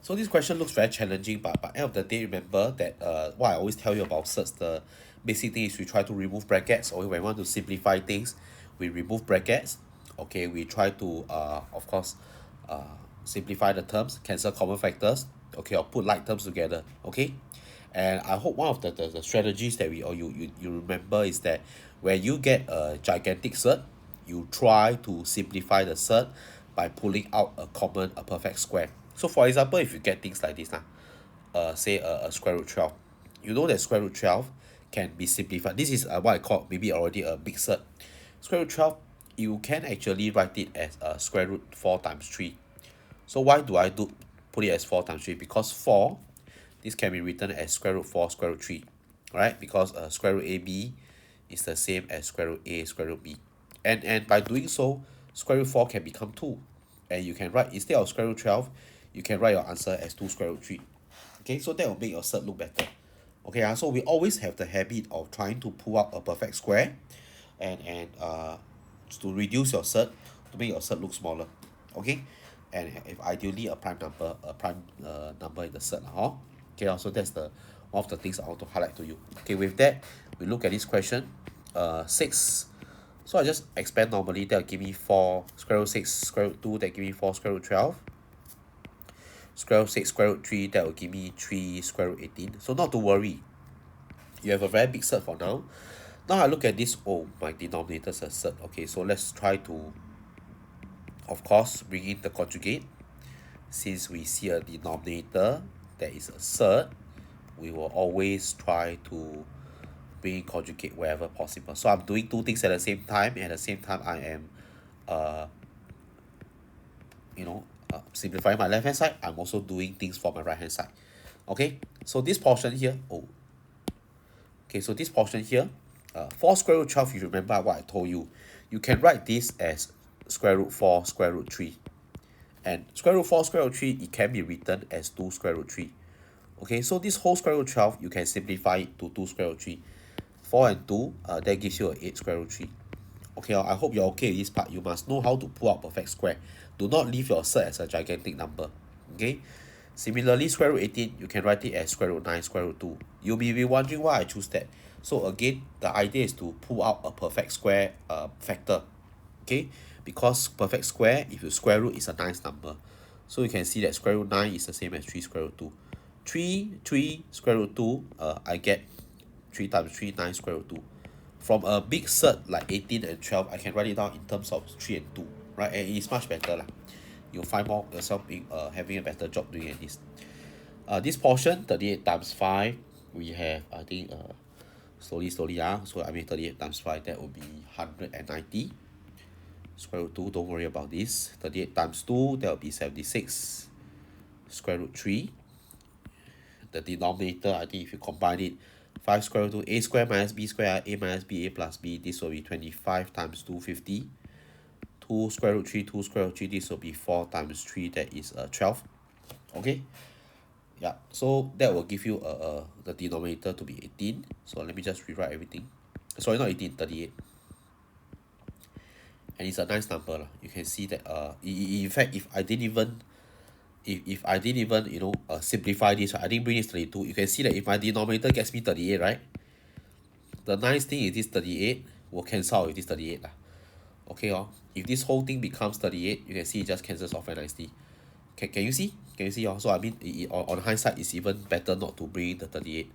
So this question looks very challenging, but end of the day, remember that what I always tell you about certs, the basic thing is we try to remove brackets, or when we want to simplify things, we remove brackets. Okay, we try to of course uh simplify the terms, cancel common factors, okay, or put like terms together. Okay. And I hope one of the strategies that we or you remember is that when you get a gigantic cert, you try to simplify the cert by pulling out a perfect square. So for example, if you get things like this now, say a square root 12, you know that square root 12 can be simplified. This is what I call maybe already a big cert. Square root 12, you can actually write it as square root 4 times 3. So why do I put it as 4 times 3? Because 4, this can be written as square root 4 square root 3, right? Because square root AB is the same as square root A square root B. And by doing so, square root 4 can become 2. And you can write, instead of square root 12, you can write your answer as 2 square root 3. Okay, so that will make your cert look better. Okay, so we always have the habit of trying to pull out a perfect square and to reduce your cert, to make your cert look smaller. Okay, and if ideally a prime number in the cert, huh? Okay, so that's the one of the things I want to highlight to you. Okay, with that, we look at this question. 6. So I just expand normally, that will give me 4 square root 6 square root 2, that give me 4 square root 12. Square root 6 square root 3, that will give me 3 square root 18. So not to worry, you have a very big cert for now. Now I look at this, oh, my denominator's a cert. Okay, so let's try to, of course, bring in the conjugate. Since we see a denominator that is a cert, we will always try to bring in conjugate wherever possible. So I'm doing two things at the same time, and at the same time I am uh simplifying my left hand side. I'm also doing things for my right hand side. Okay, so this portion here, so this portion here, 4 square root 12, you remember what I told you. You can write this as square root 4 square root 3. And square root 4 square root 3, it can be written as 2 square root 3. Okay, so this whole square root 12, you can simplify it to 2 square root 3. 4 and 2, that gives you a 8 square root 3. Okay, I hope you're okay with this part. You must know how to pull out perfect square. Do not leave your cert as a gigantic number. Okay. Similarly, square root 18, you can write it as square root 9 square root 2. You'll be wondering why I choose that. So again, the idea is to pull out a perfect square factor. Okay, because perfect square, if you square root, is a nice number. So you can see that square root 9 is the same as 3 square root 2. 3 square root 2, I get 3 times 3, 9 square root 2. From a big cert like 18 and 12, I can write it down in terms of 3 and 2, right? And it's much better lah. You'll find more yourself being having a better job doing this. This portion, 38 times 5, we have, I think, slowly, so I mean 38 times 5, that would be 190. Square root 2, don't worry about this. 38 times 2, that will be 76. Square root 3. The denominator, I think if you combine it, 5 square root 2, a square minus b square, a minus b, a plus b, this will be 25 times 250. 2 square root 3, 2 square root 3, this will be 4 times 3, that is 12. Okay, yeah, so that will give you the denominator to be 18. So let me just rewrite everything. Sorry, not 18, 38. And it's a nice number lah. You can see that in fact, if I didn't even simplify this, right, I didn't bring this 32, you can see that if my denominator gets me 38, right, the nice thing is this 38 will cancel out with this 38 lah. Okay, if this whole thing becomes 38, you can see it just cancels off very nicely. Can you see? Can you see? So I mean, on hindsight, it's even better not to bring the 38.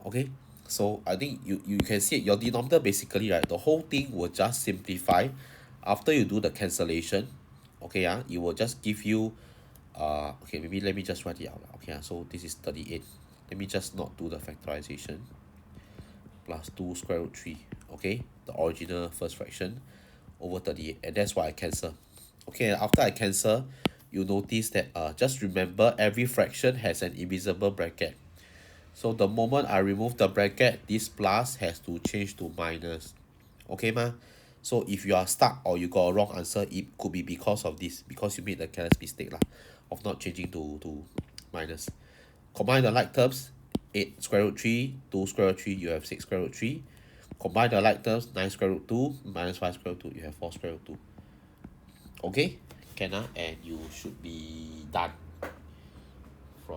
Okay, so I think you can see it. Your denominator basically, right, the whole thing will just simplify after you do the cancellation. Okay, it will just give you okay, maybe let me just write it out. Okay, so this is 38. Let me just not do the factorization. Plus 2 square root 3. Okay, the original first fraction over 38, and that's why I cancel. Okay, after I cancel, you notice that just remember every fraction has an invisible bracket. So the moment I remove the bracket, this plus has to change to minus. Okay, ma? So if you are stuck or you got a wrong answer, it could be because of this, because you made the careless mistake lah, of not changing to minus. Combine the like terms, 8 square root 3, 2 square root 3, you have 6 square root 3. Combine the like terms, 9 square root 2, minus 5 square root 2, you have 4 square root 2. Okay, can and you should be done.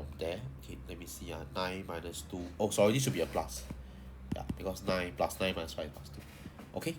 from there. Okay, let me see. 9 minus 2. Oh, sorry, this should be a plus. Yeah, because 9 plus 9 minus 5 plus 2. Okay,